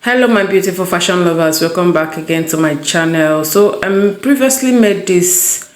Hello my beautiful fashion lovers, welcome back again to my channel. So I previously made this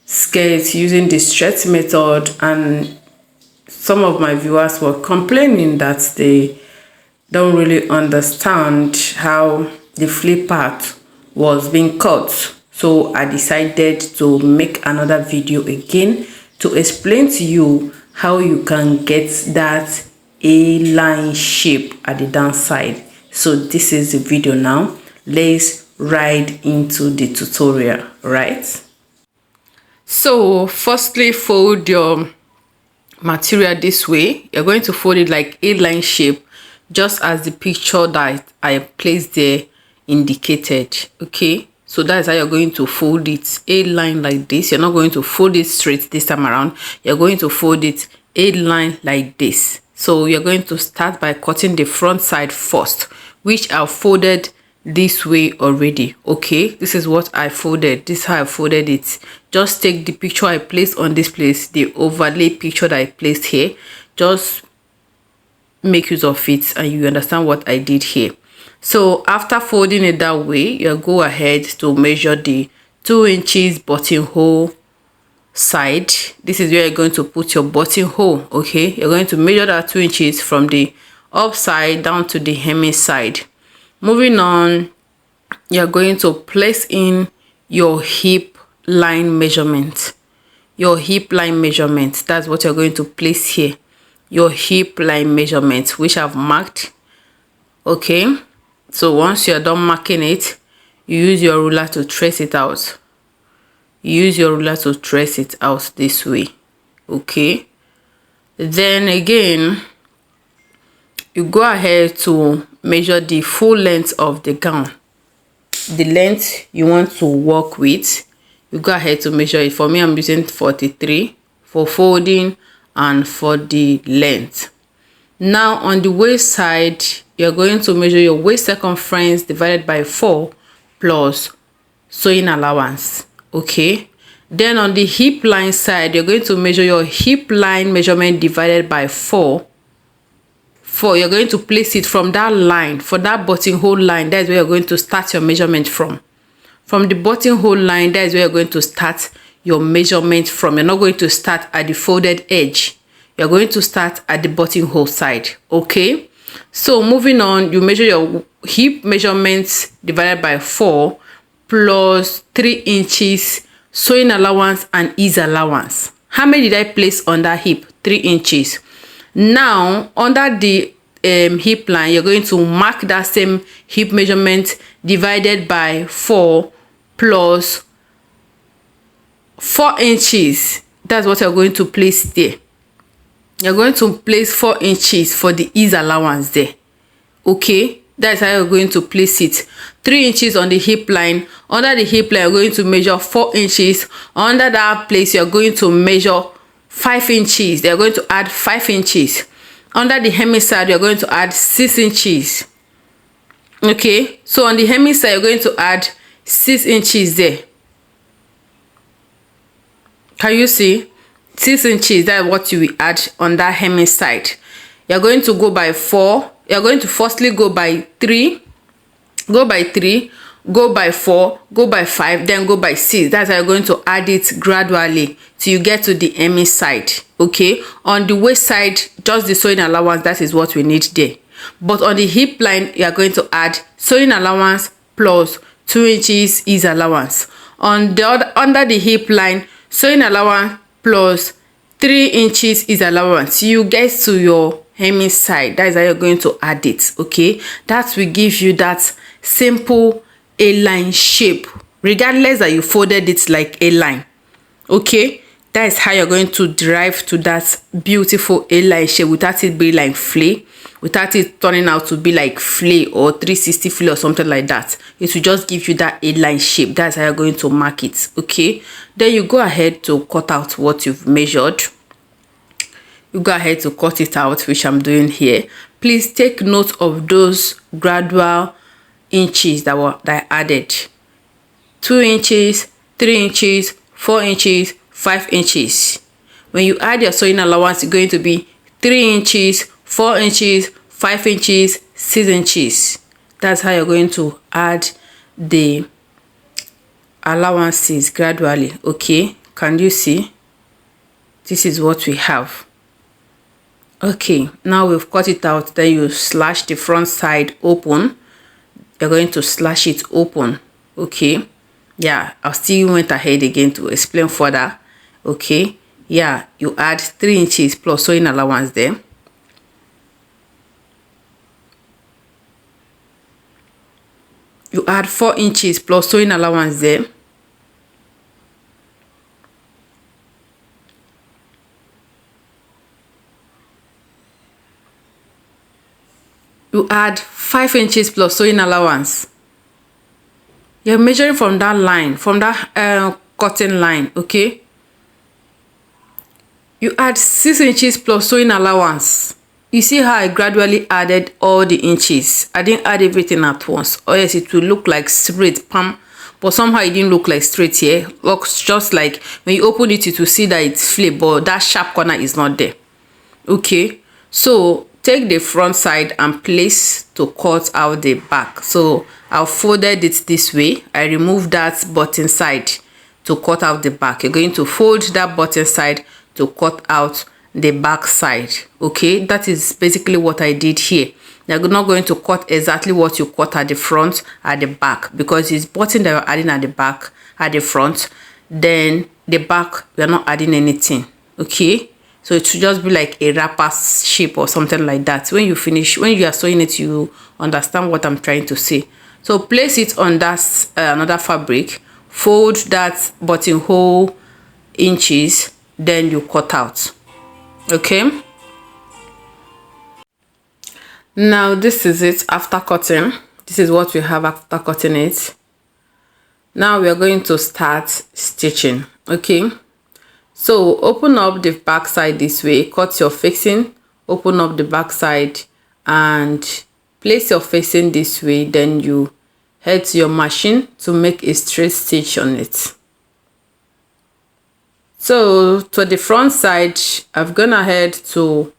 skirt using the stretch method, and some of my viewers were complaining that they don't really understand how the flip part was being cut. So I decided to make another video again to explain to you how you can get that A-line shape at the downside. So this is the video now. Let's ride into the tutorial, right? So firstly, fold your material this way. You're going to fold it like A-line shape, just as the picture that I placed there indicated. Okay, so that's how you're going to fold it A-line like this. You're not going to fold it straight this time around. You're going to fold it A-line like this. So you're going to start by cutting the front side first, which I've folded this way already. Okay, this is what I folded. This is how I folded it. Just take the picture I placed on this place, the overlay picture that I placed here. Just make use of it and you understand what I did here. So after folding it that way, you go ahead to measure the 2 inches buttonhole side. This is where you're going to put your buttonhole. Okay, you're going to measure that 2 inches from the upside down to the hemming side. Moving on, you're going to place in your hip line measurement. Your hip line measurement, that's what you're going to place here. Your hip line measurement, which I've marked. Okay, so once you're done marking it, you use your ruler to trace it out. Use your ruler to trace it out this way. Okay, then again you go ahead to measure the full length of the gown. The length you want to work with, you go ahead to measure it. For me, I'm using 43 for folding and for the length. Now on the waist side, you're going to measure your waist circumference divided by 4 plus sewing allowance. Okay, then on the hip line side, you're going to measure your hip line measurement divided by 4. You're going to place it from that line, for that buttonhole line. That is where you're going to start your measurement from. From the buttonhole line, that is where you're going to start your measurement from. You're not going to start at the folded edge. You're going to start at the buttonhole side. Okay, so moving on, you measure your hip measurements divided by 4 plus 3 inches sewing allowance and ease allowance. How many did I place on that hip? 3 inches. Now under the hip line, you're going to mark that same hip measurement divided by 4 plus 4 inches. That's what you're going to place there. You're going to place 4 inches for the ease allowance there. Okay, that's how you're going to place it. 3 inches on the hip line. Under the hip line, you're going to measure 4 inches. Under that place, you're going to measure 5 inches. They're going to add 5 inches. Under the hemming side, you're going to add 6 inches. Okay, so on the hemming side, you're going to add 6 inches there. Can you see? 6 inches, that's what you will add on that hemming side. You're going to go by 4. You're going to firstly go by 3. Go by 3. Go by 4, go by 5, then go by 6. That's how you're going to add it gradually till you get to the hemming side. Okay, on the waist side, just the sewing allowance, that is what we need there. But on the hip line, you are going to add sewing allowance plus 2 inches ease allowance. On the other, under the hip line, sewing allowance plus 3 inches ease allowance. You get to your hemming side. That is how you're going to add it. Okay, that will give you that simple A-line shape, regardless that you folded it like A-line. Okay, that is how you're going to drive to that beautiful A-line shape without it being like flay, without it turning out to be like flay or 360 flay or something like that. It will just give you that A-line shape. That's how you're going to mark it. Okay, then you go ahead to cut out what you've measured. You go ahead to cut it out, which I'm doing here. Please take note of those gradual inches that I added. 2 inches, 3 inches, 4 inches, 5 inches. When you add your sewing allowance, it's going to be 3 inches, 4 inches, 5 inches, 6 inches. That's how you're going to add the allowances gradually. Okay, can you see? This is what we have. Okay, now we've cut it out. Then you slash the front side open. You're going to slash it open. Okay, yeah, I still went ahead again to explain further. Okay, yeah, you add 3 inches plus sewing allowance there. You add 4 inches plus sewing allowance there. You add 5 inches plus sewing allowance. You're measuring from that line, from that cutting line, okay? You add 6 inches plus sewing allowance. You see how I gradually added all the inches. I didn't add everything at once, or else it will look like straight, pam. But somehow it didn't look like straight here. Looks just like when you open it, you will see that it's flipped, but that sharp corner is not there. Okay, so take the front side and place to cut out the back. So I'll folded it this way. I removed that button side to cut out the back. You're going to fold that button side to cut out the back side. Okay, that is basically what I did here. You're not going to cut exactly what you cut at the front at the back, because it's button that you're adding at the back at the front. Then the back, we're not adding anything. Okay, so it should just be like a wrapper shape or something like that. When you finish, when you are sewing it, you understand what I'm trying to say. So place it on that another fabric, fold that buttonhole inches, then you cut out. Okay, now this is it after cutting. This is what we have after cutting it. Now we are going to start stitching. Okay, so open up the back side this way, cut your facing, open up the back side and place your facing this way. Then you head to your machine to make a straight stitch on it. So to the front side, I've gone ahead to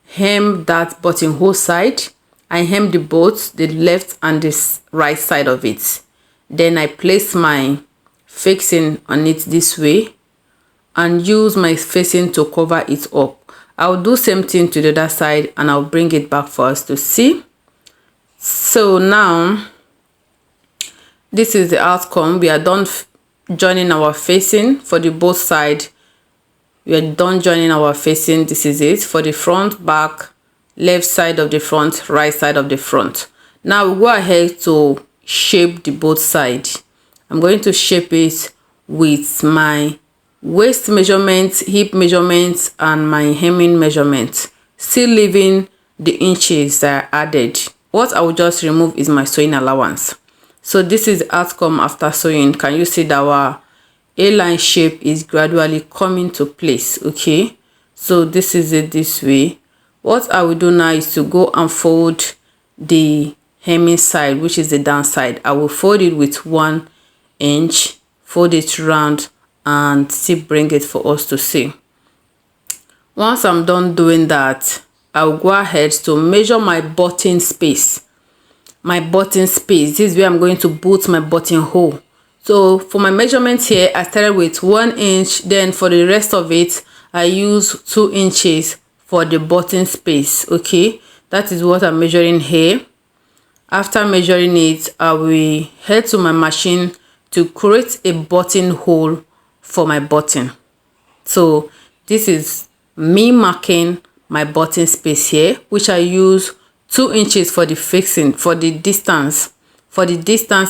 hem that buttonhole side. I hem the both, the left and the right side of it. Then I place my facing on it this way and use my facing to cover it up. I'll do same thing to the other side and I'll bring it back for us to see. So now this is the outcome. We are done joining our facing for the both side. We are done joining our facing. This is it for the front, back, left side of the front, right side of the front. Now we go ahead to shape the both side. I'm going to shape it with my waist measurements, hip measurements and my hemming measurement, still leaving the inches that I added. What I will just remove is my sewing allowance. So this is the outcome after sewing. Can you see that our A-line shape is gradually coming to place? Okay, so this is it this way. What I will do now is to go and fold the hemming side, which is the down side. I will fold it with 1 inch, fold it round and still bring it for us to see. Once I'm done doing that, I'll go ahead to measure my button space. This is where I'm going to boot my buttonhole. So for my measurement here, I started with 1 inch. Then for the rest of it, I use 2 inches for the button space. Okay, that is what I'm measuring here. After measuring it, I will head to my machine to create a buttonhole for my button. So this is me marking my button space here, which I use 2 inches for the fixing. For the distance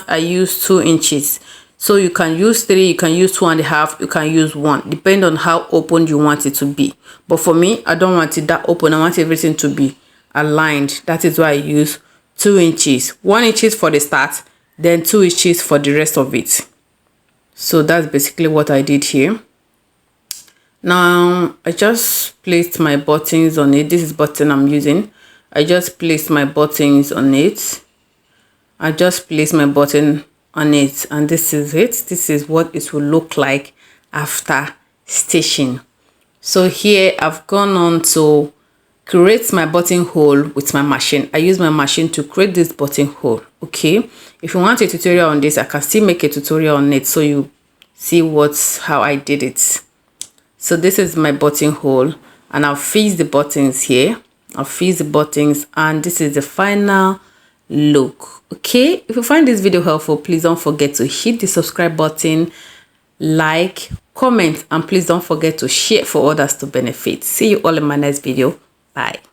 I use 2 inches. So you can use 3, you can use 2.5, you can use 1, depending on how open you want it to be. But for me, I don't want it that open. I want everything to be aligned. That is why I use 2 inches. 1 inches for the start, then 2 inches for the rest of it. So that's basically what I did here. Now I just placed my buttons on it. This is button I'm using. I just placed my buttons on it. I just placed my button on it, and this is it. This is what it will look like after stitching. So here I've gone on to create my buttonhole with my machine. I use my machine to create this buttonhole. Okay, if you want a tutorial on this, I can still make a tutorial on it so you see how I did it. So this is my buttonhole, and I'll fix the buttons here. I'll fix the buttons, and this is the final look. Okay, if you find this video helpful, please don't forget to hit the subscribe button, like, comment, and please don't forget to share for others to benefit. See you all in my next video. Bye.